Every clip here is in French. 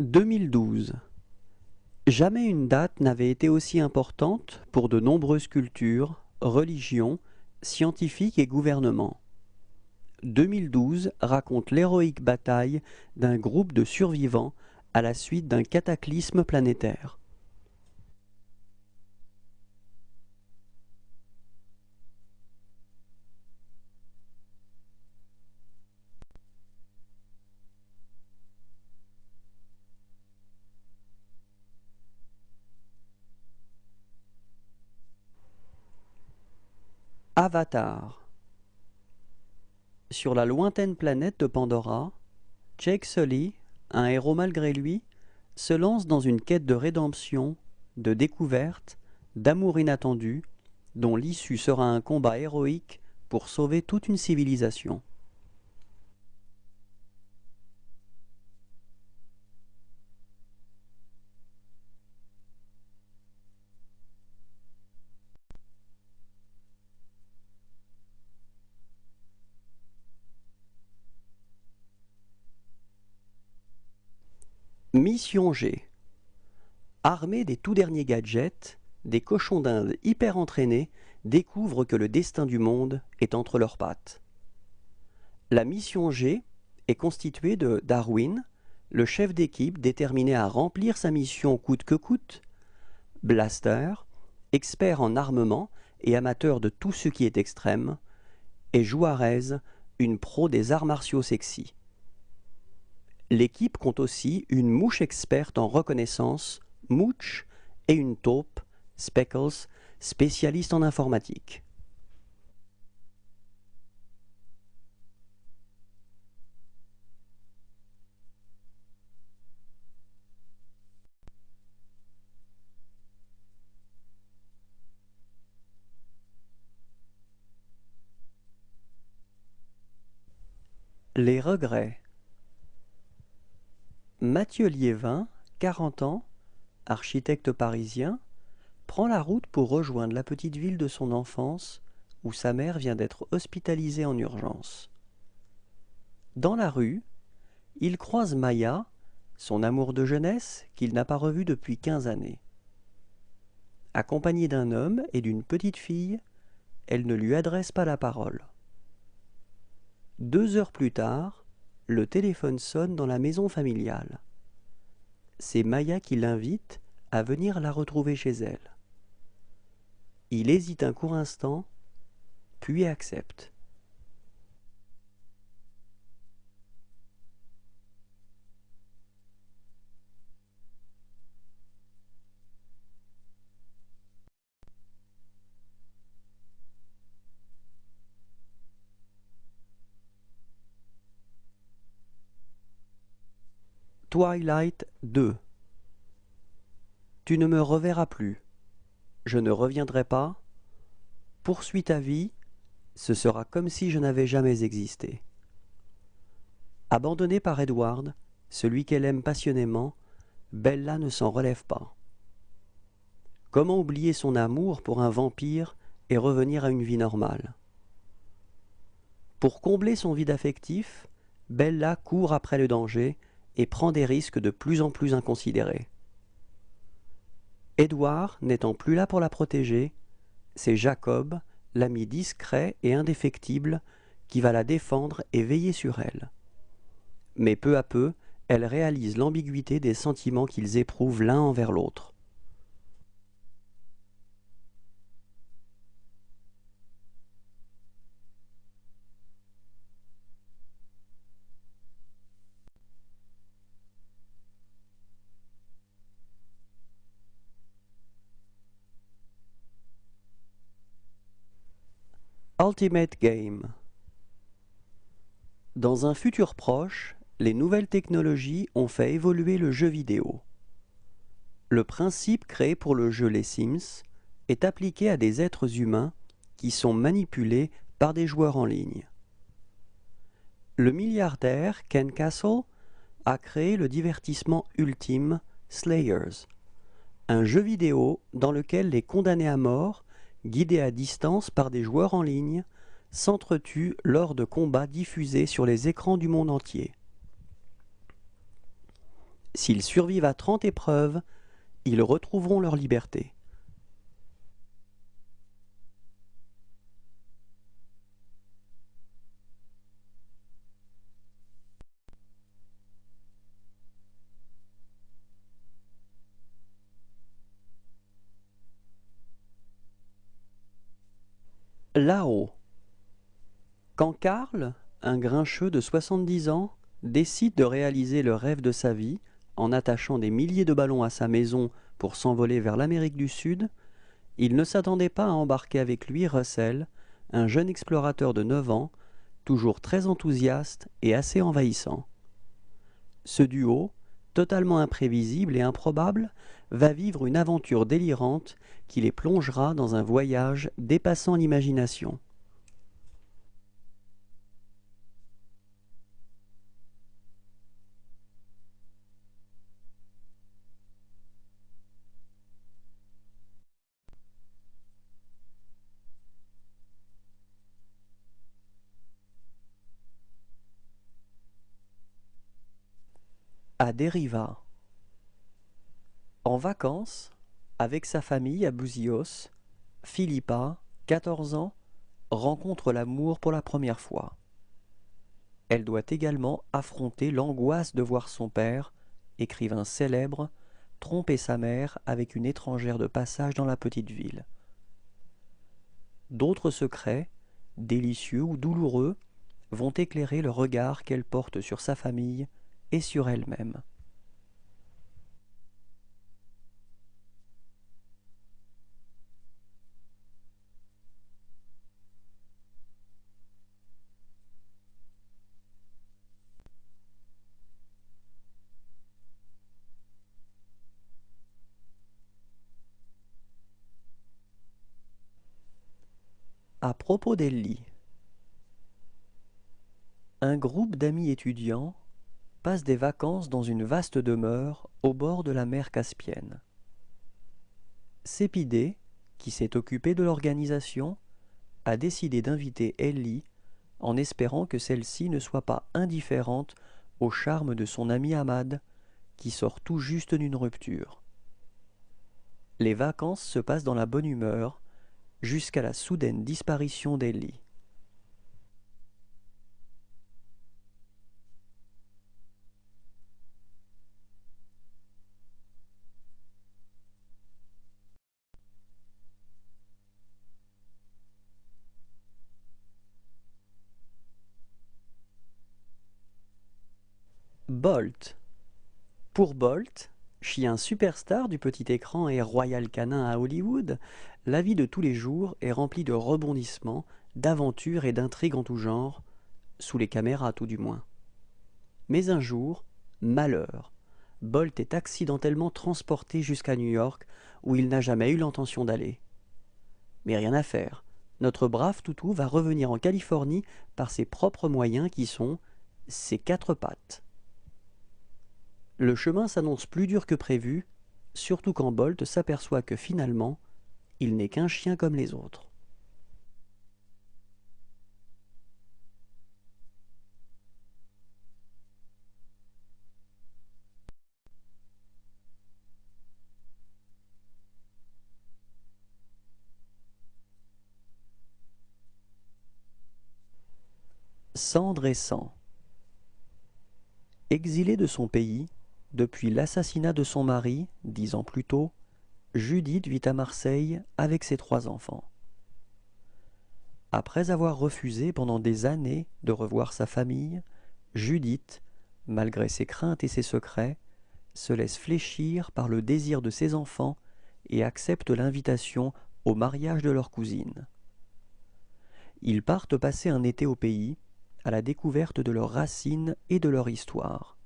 2012. Jamais une date n'avait été aussi importante pour de nombreuses cultures, religions, scientifiques et gouvernements. 2012 raconte l'héroïque bataille d'un groupe de survivants à la suite d'un cataclysme planétaire. Avatar. Sur la lointaine planète de Pandora, Jake Sully, un héros malgré lui, se lance dans une quête de rédemption, de découverte, d'amour inattendu, dont l'issue sera un combat héroïque pour sauver toute une civilisation. Mission G. Armés des tout derniers gadgets, des cochons d'Inde hyper entraînés découvrent que le destin du monde est entre leurs pattes. La mission G est constituée de Darwin, le chef d'équipe déterminé à remplir sa mission coûte que coûte, Blaster, expert en armement et amateur de tout ce qui est extrême, et Juarez, une pro des arts martiaux sexy. L'équipe compte aussi une mouche experte en reconnaissance, Mooch, et une taupe, Speckles, spécialiste en informatique. Les regrets. Mathieu Liévin, 40 ans, architecte parisien, prend la route pour rejoindre la petite ville de son enfance où sa mère vient d'être hospitalisée en urgence. Dans la rue, il croise Maya, son amour de jeunesse qu'il n'a pas revu depuis 15 années. Accompagnée d'un homme et d'une petite fille, elle ne lui adresse pas la parole. 2 heures plus tard, le téléphone sonne dans la maison familiale. C'est Maya qui l'invite à venir la retrouver chez elle. Il hésite un court instant, puis accepte. Twilight 2. Tu ne me reverras plus. Je ne reviendrai pas. Poursuis ta vie. Ce sera comme si je n'avais jamais existé. Abandonnée par Edward, celui qu'elle aime passionnément, Bella ne s'en relève pas. Comment oublier son amour pour un vampire et revenir à une vie normale? Pour combler son vide affectif, Bella court après le danger et prend des risques de plus en plus inconsidérés. Edward n'étant plus là pour la protéger, c'est Jacob, l'ami discret et indéfectible, qui va la défendre et veiller sur elle. Mais peu à peu, elle réalise l'ambiguïté des sentiments qu'ils éprouvent l'un envers l'autre. Ultimate Game. Dans un futur proche, les nouvelles technologies ont fait évoluer le jeu vidéo. Le principe créé pour le jeu Les Sims est appliqué à des êtres humains qui sont manipulés par des joueurs en ligne. Le milliardaire Ken Castle a créé le divertissement ultime Slayers, un jeu vidéo dans lequel les condamnés à mort, guidés à distance par des joueurs en ligne, s'entretuent lors de combats diffusés sur les écrans du monde entier. S'ils survivent à 30 épreuves, ils retrouveront leur liberté. Là-haut. Quand Karl, un grincheux de 70 ans, décide de réaliser le rêve de sa vie en attachant des milliers de ballons à sa maison pour s'envoler vers l'Amérique du Sud, il ne s'attendait pas à embarquer avec lui Russell, un jeune explorateur de 9 ans, toujours très enthousiaste et assez envahissant. Ce duo, totalement imprévisible et improbable, va vivre une aventure délirante qui les plongera dans un voyage dépassant l'imagination. À Dériva. En vacances, avec sa famille à Buzios, Philippa, 14 ans, rencontre l'amour pour la première fois. Elle doit également affronter l'angoisse de voir son père, écrivain célèbre, tromper sa mère avec une étrangère de passage dans la petite ville. D'autres secrets, délicieux ou douloureux, vont éclairer le regard qu'elle porte sur sa famille et sur elle-même. À propos d'Ellie, un groupe d'amis étudiants passe des vacances dans une vaste demeure au bord de la mer Caspienne. Sépidé, qui s'est occupé de l'organisation, a décidé d'inviter Ellie en espérant que celle-ci ne soit pas indifférente au charme de son ami Ahmad, qui sort tout juste d'une rupture. Les vacances se passent dans la bonne humeur, jusqu'à la soudaine disparition d'Ellie. Bolt. Pour Bolt, chien superstar du petit écran et royal canin à Hollywood, la vie de tous les jours est remplie de rebondissements, d'aventures et d'intrigues en tout genre, sous les caméras tout du moins. Mais un jour, malheur, Bolt est accidentellement transporté jusqu'à New York, où il n'a jamais eu l'intention d'aller. Mais rien à faire, notre brave toutou va revenir en Californie par ses propres moyens qui sont ses quatre pattes. Le chemin s'annonce plus dur que prévu, surtout quand Bolt s'aperçoit que finalement, il n'est qu'un chien comme les autres. Cendre et sang. Exilée de son pays, depuis l'assassinat de son mari, 10 ans plus tôt, Judith vit à Marseille avec ses 3 enfants. Après avoir refusé pendant des années de revoir sa famille, Judith, malgré ses craintes et ses secrets, se laisse fléchir par le désir de ses enfants et accepte l'invitation au mariage de leur cousine. Ils partent passer un été au pays, à la découverte de leurs racines et de leur histoire.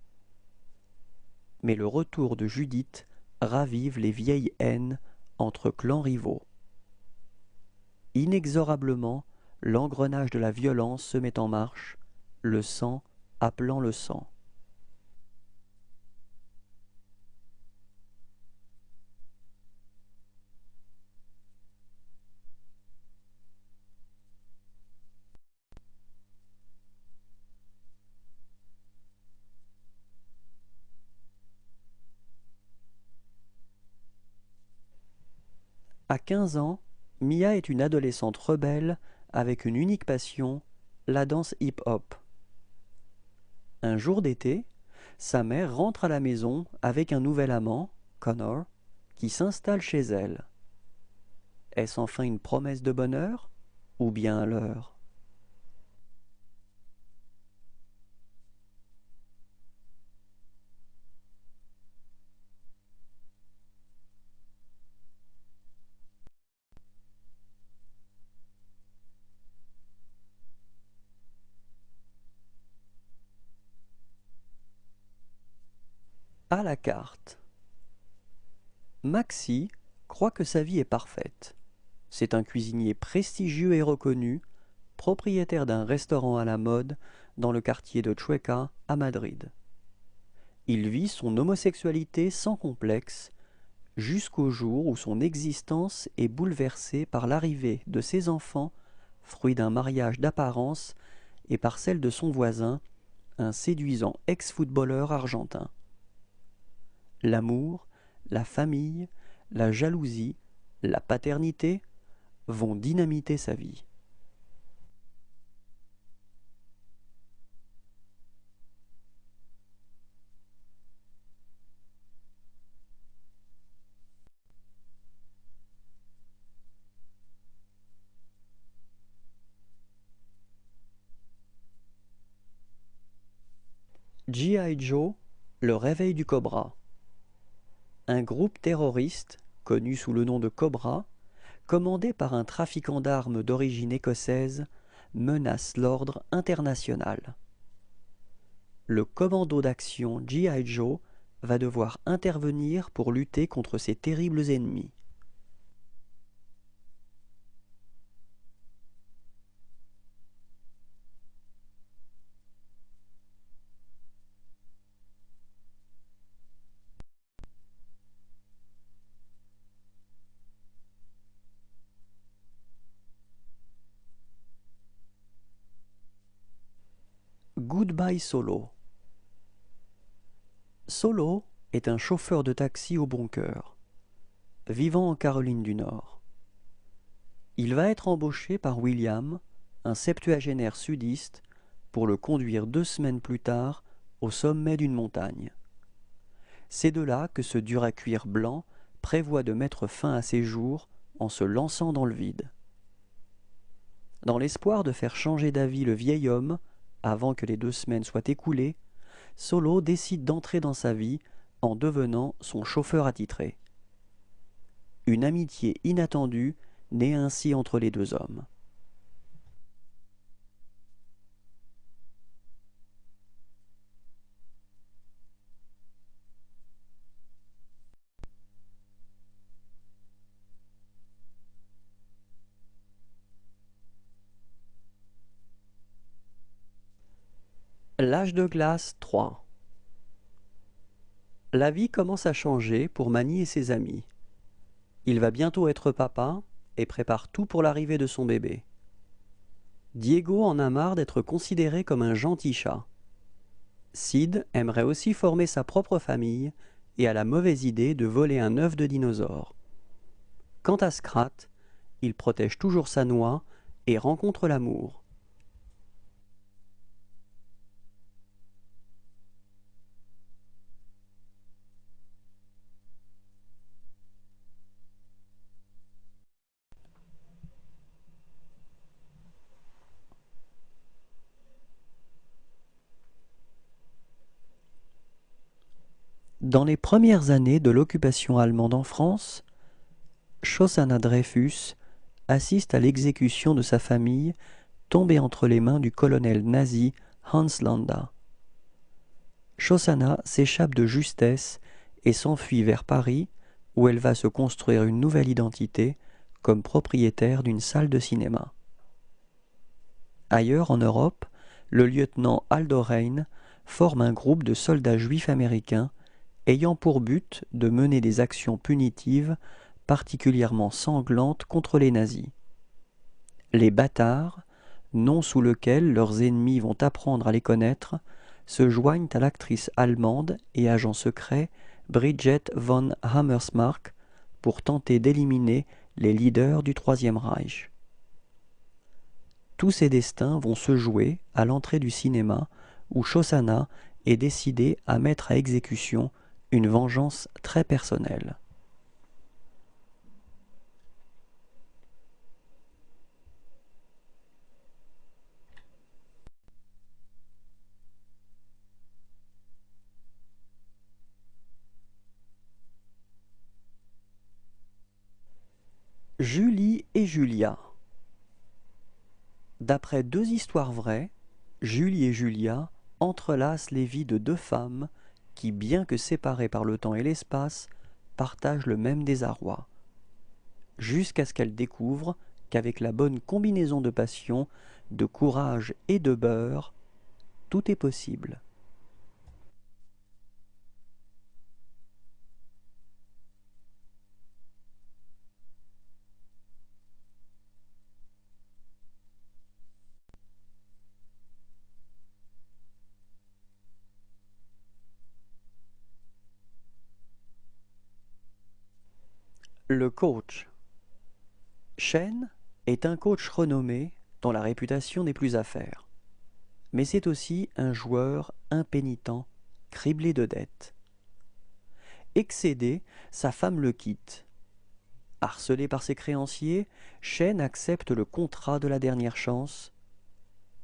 Mais le retour de Judith ravive les vieilles haines entre clans rivaux. Inexorablement, l'engrenage de la violence se met en marche, le sang appelant le sang. À 15 ans, Mia est une adolescente rebelle avec une unique passion, la danse hip-hop. Un jour d'été, sa mère rentre à la maison avec un nouvel amant, Connor, qui s'installe chez elle. Est-ce enfin une promesse de bonheur ou bien un leurre? À la carte. Maxi croit que sa vie est parfaite. C'est un cuisinier prestigieux et reconnu, propriétaire d'un restaurant à la mode dans le quartier de Chueca à Madrid. Il vit son homosexualité sans complexe jusqu'au jour où son existence est bouleversée par l'arrivée de ses enfants, fruit d'un mariage d'apparence, et par celle de son voisin, un séduisant ex-footballeur argentin. L'amour, la famille, la jalousie, la paternité vont dynamiter sa vie. G.I. Joe, le réveil du Cobra. Un groupe terroriste, connu sous le nom de Cobra, commandé par un trafiquant d'armes d'origine écossaise, menace l'ordre international. Le commando d'action G.I. Joe va devoir intervenir pour lutter contre ces terribles ennemis. Goodbye Solo. Solo est un chauffeur de taxi au bon cœur, vivant en Caroline du Nord. Il va être embauché par William, un septuagénaire sudiste, pour le conduire 2 semaines plus tard au sommet d'une montagne. C'est de là que ce dur à cuire blanc prévoit de mettre fin à ses jours en se lançant dans le vide. Dans l'espoir de faire changer d'avis le vieil homme, avant que les 2 semaines soient écoulées, Solo décide d'entrer dans sa vie en devenant son chauffeur attitré. Une amitié inattendue naît ainsi entre les 2 hommes. L'âge de glace 3. La vie commence à changer pour Manny et ses amis. Il va bientôt être papa et prépare tout pour l'arrivée de son bébé. Diego en a marre d'être considéré comme un gentil chat. Sid aimerait aussi former sa propre famille et a la mauvaise idée de voler un œuf de dinosaure. Quant à Scrat, il protège toujours sa noix et rencontre l'amour. Dans les premières années de l'occupation allemande en France, Chosanna Dreyfus assiste à l'exécution de sa famille tombée entre les mains du colonel nazi Hans Landa. Chosanna s'échappe de justesse et s'enfuit vers Paris, où elle va se construire une nouvelle identité comme propriétaire d'une salle de cinéma. Ailleurs en Europe, le lieutenant Aldo Reyn forme un groupe de soldats juifs américains ayant pour but de mener des actions punitives particulièrement sanglantes contre les nazis. Les bâtards, nom sous lequel leurs ennemis vont apprendre à les connaître, se joignent à l'actrice allemande et agent secret Bridget von Hammersmark pour tenter d'éliminer les leaders du Troisième Reich. Tous ces destins vont se jouer à l'entrée du cinéma où Shosanna est décidée à mettre à exécution une vengeance très personnelle. Julie et Julia. D'après deux histoires vraies, Julie et Julia entrelacent les vies de deux femmes qui, bien que séparées par le temps et l'espace, partagent le même désarroi, jusqu'à ce qu'elles découvrent qu'avec la bonne combinaison de passion, de courage et de beurre, tout est possible. Le coach. Shane est un coach renommé dont la réputation n'est plus à faire. Mais c'est aussi un joueur impénitent, criblé de dettes. Excédé, sa femme le quitte. Harcelé par ses créanciers, Shane accepte le contrat de la dernière chance,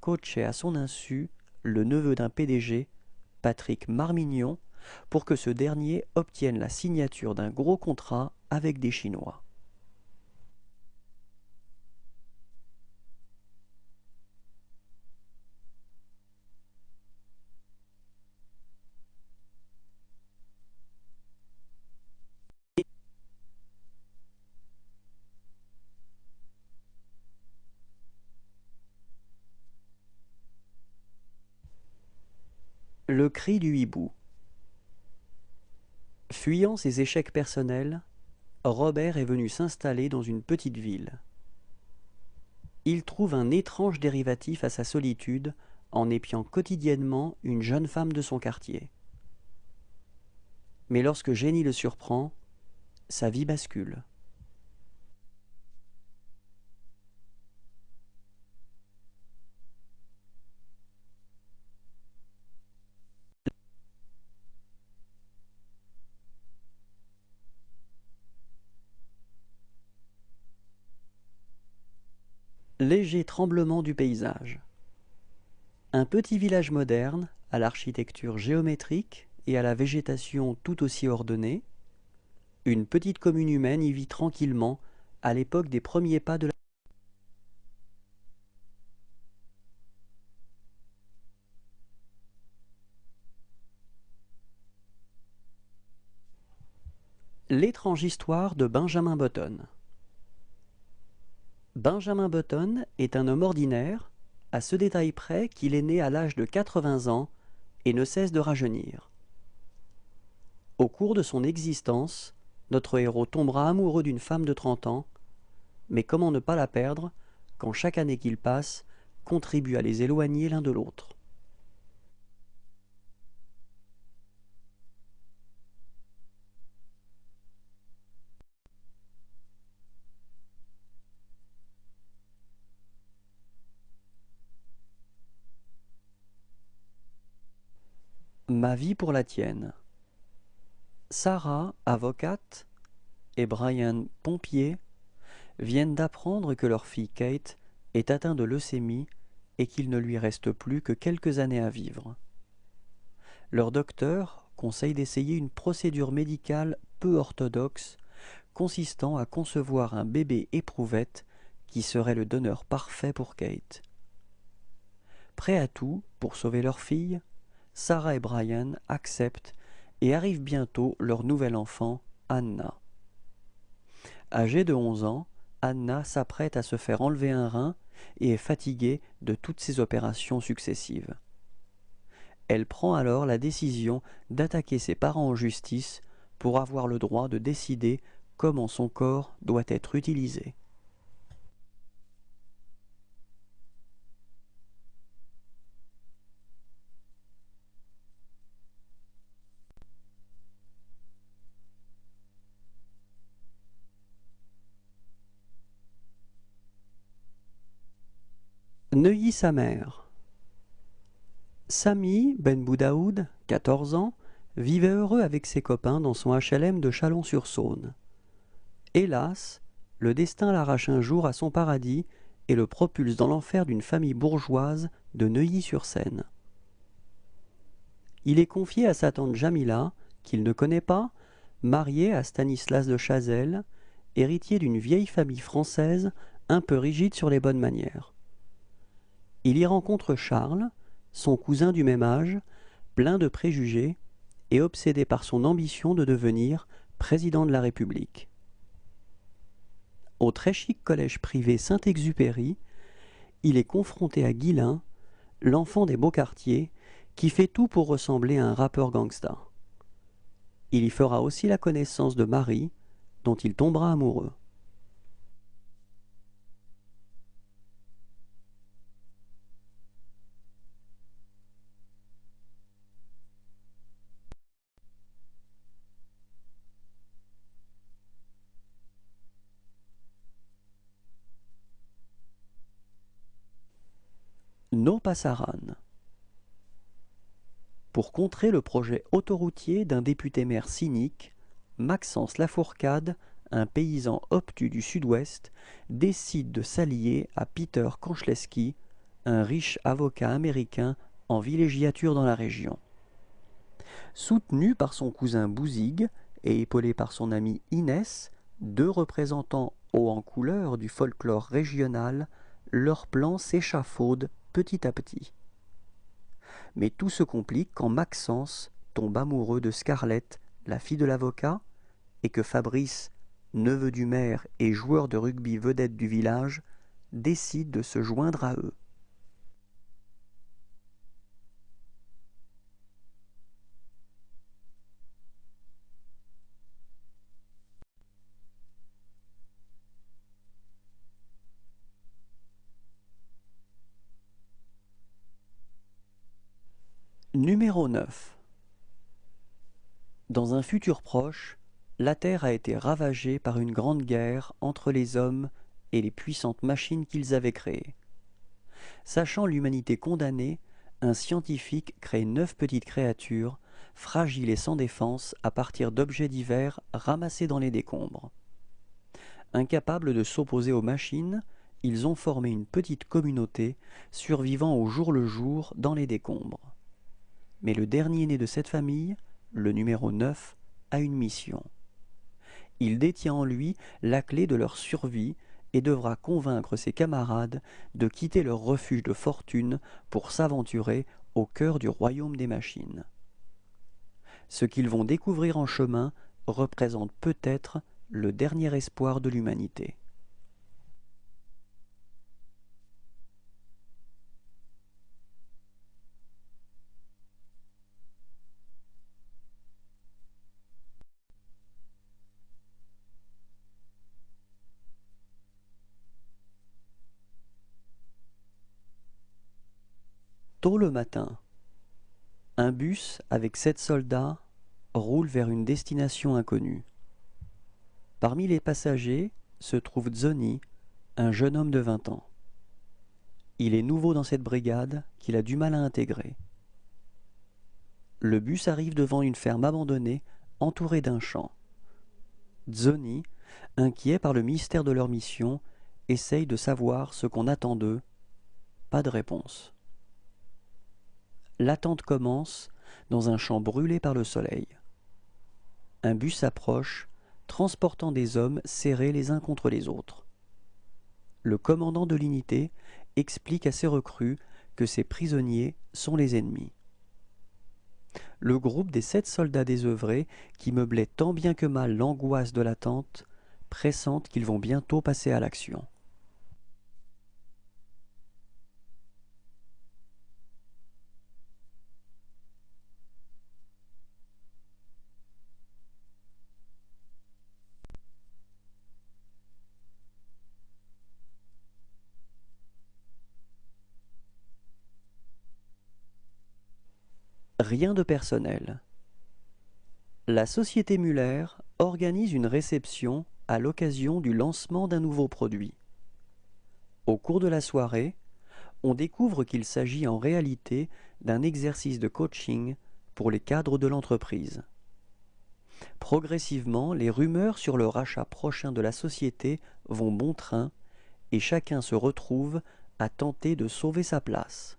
coacher à son insu le neveu d'un PDG, Patrick Marmignon, pour que ce dernier obtienne la signature d'un gros contrat avec des Chinois. Le cri du hibou. Fuyant ses échecs personnels, Robert est venu s'installer dans une petite ville. Il trouve un étrange dérivatif à sa solitude en épiant quotidiennement une jeune femme de son quartier. Mais lorsque Jenny le surprend, sa vie bascule. Léger tremblement du paysage. Un petit village moderne, à l'architecture géométrique et à la végétation tout aussi ordonnée, une petite commune humaine y vit tranquillement à l'époque des premiers pas de la... L'étrange histoire de Benjamin Button. Benjamin Button est un homme ordinaire, à ce détail près qu'il est né à l'âge de 80 ans et ne cesse de rajeunir. Au cours de son existence, notre héros tombera amoureux d'une femme de 30 ans, mais comment ne pas la perdre quand chaque année qu'il passe contribue à les éloigner l'un de l'autre. Ma vie pour la tienne. Sarah, avocate, et Brian, pompier, viennent d'apprendre que leur fille Kate est atteinte de leucémie et qu'il ne lui reste plus que quelques années à vivre. Leur docteur conseille d'essayer une procédure médicale peu orthodoxe consistant à concevoir un bébé éprouvette qui serait le donneur parfait pour Kate. Prêts à tout pour sauver leur fille, Sarah et Brian acceptent et arrive bientôt leur nouvel enfant, Anna. Âgée de 11 ans, Anna s'apprête à se faire enlever un rein et est fatiguée de toutes ces opérations successives. Elle prend alors la décision d'attaquer ses parents en justice pour avoir le droit de décider comment son corps doit être utilisé. Neuilly-sa-Mère. Sami Ben Boudaoud, 14 ans, vivait heureux avec ses copains dans son HLM de Chalon-sur-Saône. Hélas, le destin l'arrache un jour à son paradis et le propulse dans l'enfer d'une famille bourgeoise de Neuilly-sur-Seine. Il est confié à sa tante Jamila, qu'il ne connaît pas, mariée à Stanislas de Chazelles, héritier d'une vieille famille française un peu rigide sur les bonnes manières. Il y rencontre Charles, son cousin du même âge, plein de préjugés et obsédé par son ambition de devenir président de la République. Au très chic collège privé Saint-Exupéry, il est confronté à Guilain, l'enfant des beaux quartiers, qui fait tout pour ressembler à un rappeur gangsta. Il y fera aussi la connaissance de Marie, dont il tombera amoureux. No Passaran. Pour contrer le projet autoroutier d'un député-maire cynique, Maxence Lafourcade, un paysan obtus du sud-ouest, décide de s'allier à Peter Konchleski, un riche avocat américain en villégiature dans la région. Soutenu par son cousin Bouzig et épaulé par son amie Inès, deux représentants haut en couleur du folklore régional, leur plan s'échafaude petit à petit. Mais tout se complique quand Maxence tombe amoureux de Scarlett, la fille de l'avocat, et que Fabrice, neveu du maire et joueur de rugby vedette du village, décide de se joindre à eux. Numéro 9. Dans un futur proche, la Terre a été ravagée par une grande guerre entre les hommes et les puissantes machines qu'ils avaient créées. Sachant l'humanité condamnée, un scientifique crée 9 petites créatures, fragiles et sans défense, à partir d'objets divers ramassés dans les décombres. Incapables de s'opposer aux machines, ils ont formé une petite communauté, survivant au jour le jour dans les décombres. Mais le dernier né de cette famille, le numéro 9, a une mission. Il détient en lui la clé de leur survie et devra convaincre ses camarades de quitter leur refuge de fortune pour s'aventurer au cœur du royaume des machines. Ce qu'ils vont découvrir en chemin représente peut-être le dernier espoir de l'humanité. Tôt le matin, un bus avec 7 soldats roule vers une destination inconnue. Parmi les passagers se trouve Zoni, un jeune homme de 20 ans. Il est nouveau dans cette brigade qu'il a du mal à intégrer. Le bus arrive devant une ferme abandonnée entourée d'un champ. Zoni, inquiet par le mystère de leur mission, essaye de savoir ce qu'on attend d'eux. Pas de réponse. L'attente commence dans un champ brûlé par le soleil. Un bus approche, transportant des hommes serrés les uns contre les autres. Le commandant de l'unité explique à ses recrues que ces prisonniers sont les ennemis. Le groupe des 7 soldats désœuvrés, qui meublaient tant bien que mal l'angoisse de l'attente, pressentent qu'ils vont bientôt passer à l'action. Rien de personnel. La société Muller organise une réception à l'occasion du lancement d'un nouveau produit. Au cours de la soirée, on découvre qu'il s'agit en réalité d'un exercice de coaching pour les cadres de l'entreprise. Progressivement, les rumeurs sur le rachat prochain de la société vont bon train et chacun se retrouve à tenter de sauver sa place.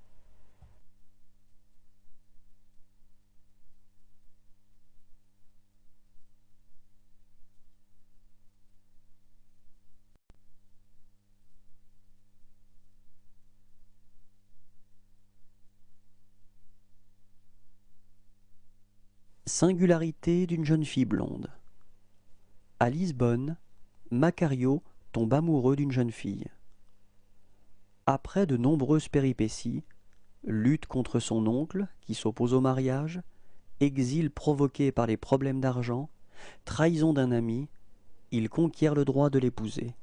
Singularité d'une jeune fille blonde. À Lisbonne, Macario tombe amoureux d'une jeune fille. Après de nombreuses péripéties, lutte contre son oncle qui s'oppose au mariage, exil provoqué par les problèmes d'argent, trahison d'un ami, il conquiert le droit de l'épouser.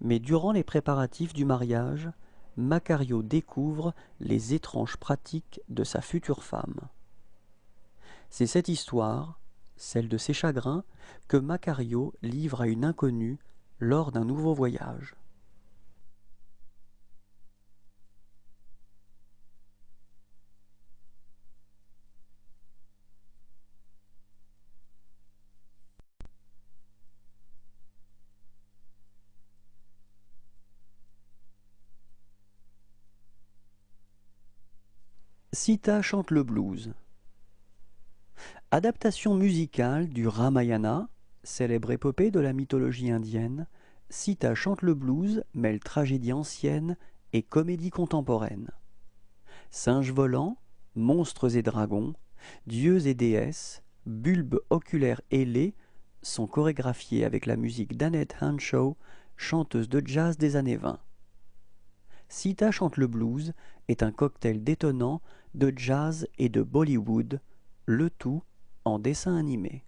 Mais durant les préparatifs du mariage, Macario découvre les étranges pratiques de sa future femme. C'est cette histoire, celle de ses chagrins, que Macario livre à une inconnue lors d'un nouveau voyage. Sita chante le blues. Adaptation musicale du Ramayana, célèbre épopée de la mythologie indienne, Sita chante le blues mêle tragédie ancienne et comédie contemporaine. Singes volants, monstres et dragons, dieux et déesses, bulbes oculaires ailés sont chorégraphiés avec la musique d'Annette Hanshaw, chanteuse de jazz des années 20. Sita chante le blues est un cocktail détonnant de jazz et de Bollywood, le tout en dessin animé.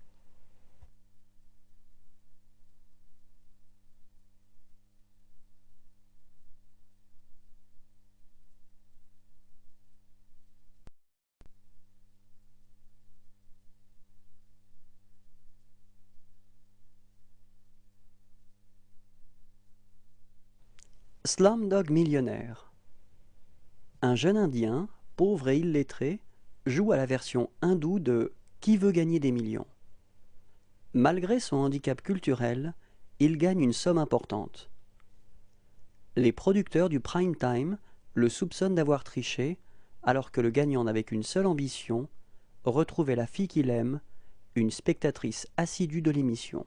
Slumdog Millionnaire. Un jeune Indien, pauvre et illettré, joue à la version hindoue de Qui veut gagner des millions. Malgré son handicap culturel, il gagne une somme importante. Les producteurs du prime time le soupçonnent d'avoir triché, alors que le gagnant n'avait qu'une seule ambition, retrouver la fille qu'il aime, une spectatrice assidue de l'émission.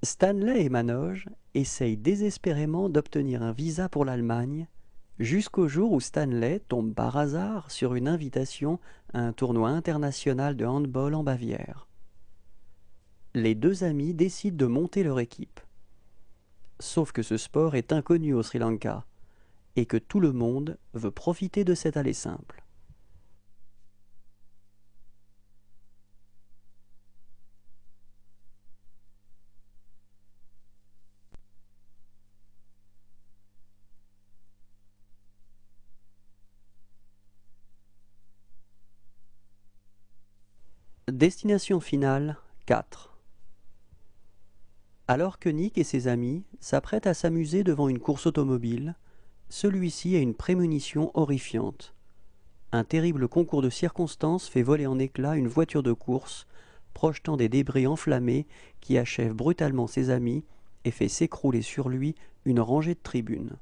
Stanley et Manoj essayent désespérément d'obtenir un visa pour l'Allemagne, jusqu'au jour où Stanley tombe par hasard sur une invitation à un tournoi international de handball en Bavière. Les deux amis décident de monter leur équipe. Sauf que ce sport est inconnu au Sri Lanka et que tout le monde veut profiter de cet aller simple. Destination finale 4. Alors que Nick et ses amis s'apprêtent à s'amuser devant une course automobile, celui-ci a une prémonition horrifiante. Un terrible concours de circonstances fait voler en éclats une voiture de course, projetant des débris enflammés qui achèvent brutalement ses amis et fait s'écrouler sur lui une rangée de tribunes.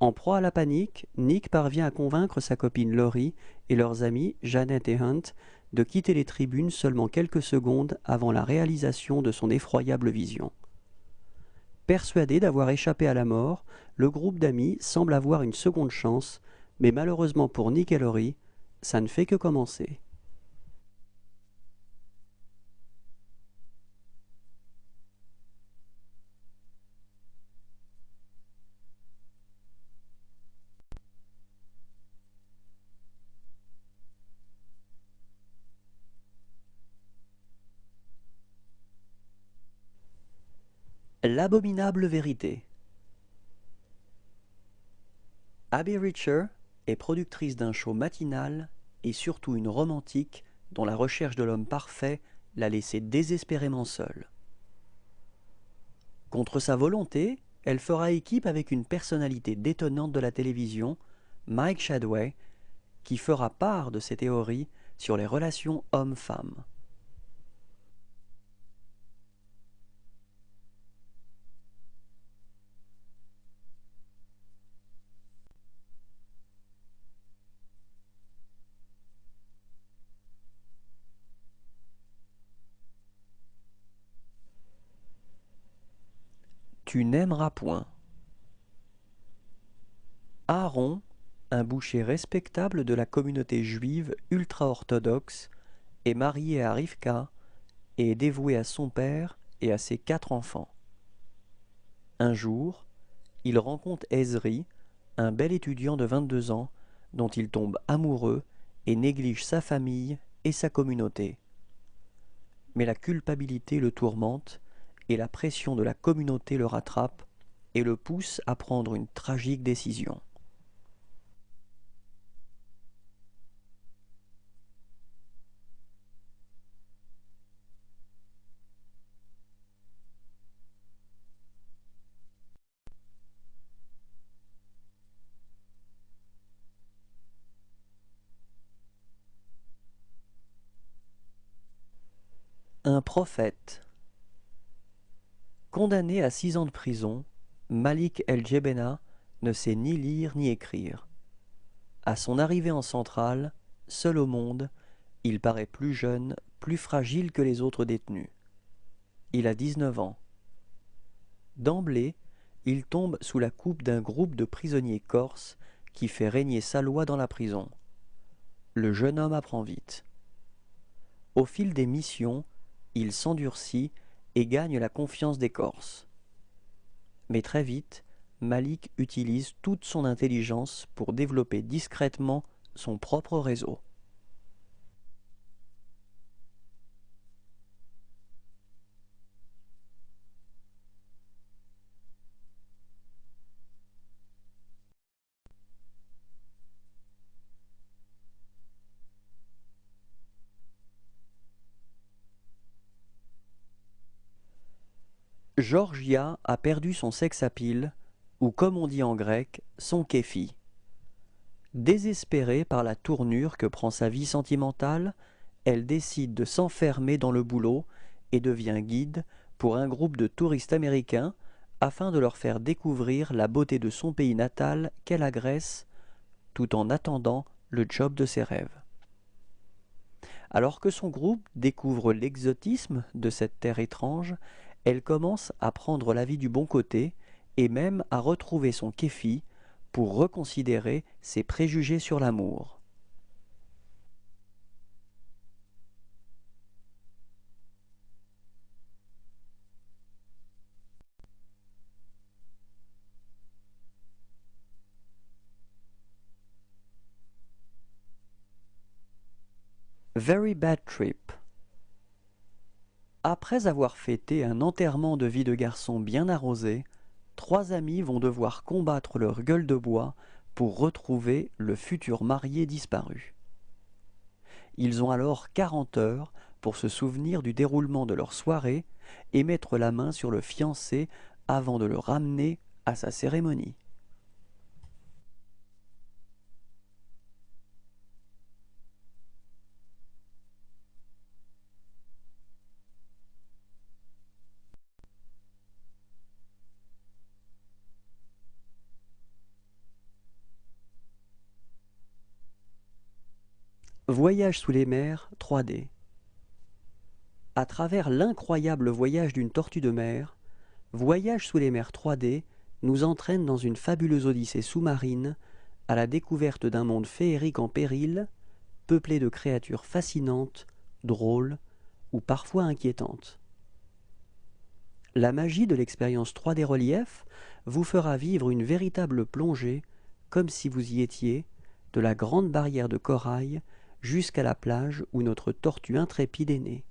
En proie à la panique, Nick parvient à convaincre sa copine Laurie et leurs amis Janet et Hunt de quitter les tribunes seulement quelques secondes avant la réalisation de son effroyable vision. Persuadé d'avoir échappé à la mort, le groupe d'amis semble avoir une seconde chance, mais malheureusement pour Nick et Laurie, ça ne fait que commencer. L'abominable vérité. Abby Richer est productrice d'un show matinal et surtout une romantique dont la recherche de l'homme parfait l'a laissée désespérément seule. Contre sa volonté, elle fera équipe avec une personnalité détonnante de la télévision, Mike Shadway, qui fera part de ses théories sur les relations hommes-femmes. Tu n'aimeras point. Aaron, un boucher respectable de la communauté juive ultra-orthodoxe, est marié à Rivka et est dévoué à son père et à ses 4 enfants. Un jour, il rencontre Ezri, un bel étudiant de 22 ans, dont il tombe amoureux et néglige sa famille et sa communauté. Mais la culpabilité le tourmente et la pression de la communauté le rattrape et le pousse à prendre une tragique décision. Un prophète. Condamné à 6 ans de prison, Malik El-Jebena ne sait ni lire ni écrire. À son arrivée en centrale, seul au monde, il paraît plus jeune, plus fragile que les autres détenus. Il a 19 ans. D'emblée, il tombe sous la coupe d'un groupe de prisonniers corses qui fait régner sa loi dans la prison. Le jeune homme apprend vite. Au fil des missions, il s'endurcit et gagne la confiance des Corses. Mais très vite, Malik utilise toute son intelligence pour développer discrètement son propre réseau. Georgia a perdu son sex-appeal, ou comme on dit en grec, son kéfi. Désespérée par la tournure que prend sa vie sentimentale, elle décide de s'enfermer dans le boulot et devient guide pour un groupe de touristes américains afin de leur faire découvrir la beauté de son pays natal qu'elle agresse, tout en attendant le job de ses rêves. Alors que son groupe découvre l'exotisme de cette terre étrange, elle commence à prendre la vie du bon côté et même à retrouver son kéfi pour reconsidérer ses préjugés sur l'amour. Very Bad Trip. Après avoir fêté un enterrement de vie de garçon bien arrosé, 3 amis vont devoir combattre leur gueule de bois pour retrouver le futur marié disparu. Ils ont alors 40 heures pour se souvenir du déroulement de leur soirée et mettre la main sur le fiancé avant de le ramener à sa cérémonie. Voyage sous les mers 3D. À travers l'incroyable voyage d'une tortue de mer, Voyage sous les mers 3D nous entraîne dans une fabuleuse odyssée sous-marine à la découverte d'un monde féerique en péril, peuplé de créatures fascinantes, drôles ou parfois inquiétantes. La magie de l'expérience 3D relief vous fera vivre une véritable plongée, comme si vous y étiez, de la grande barrière de corail jusqu'à la plage où notre tortue intrépide est née.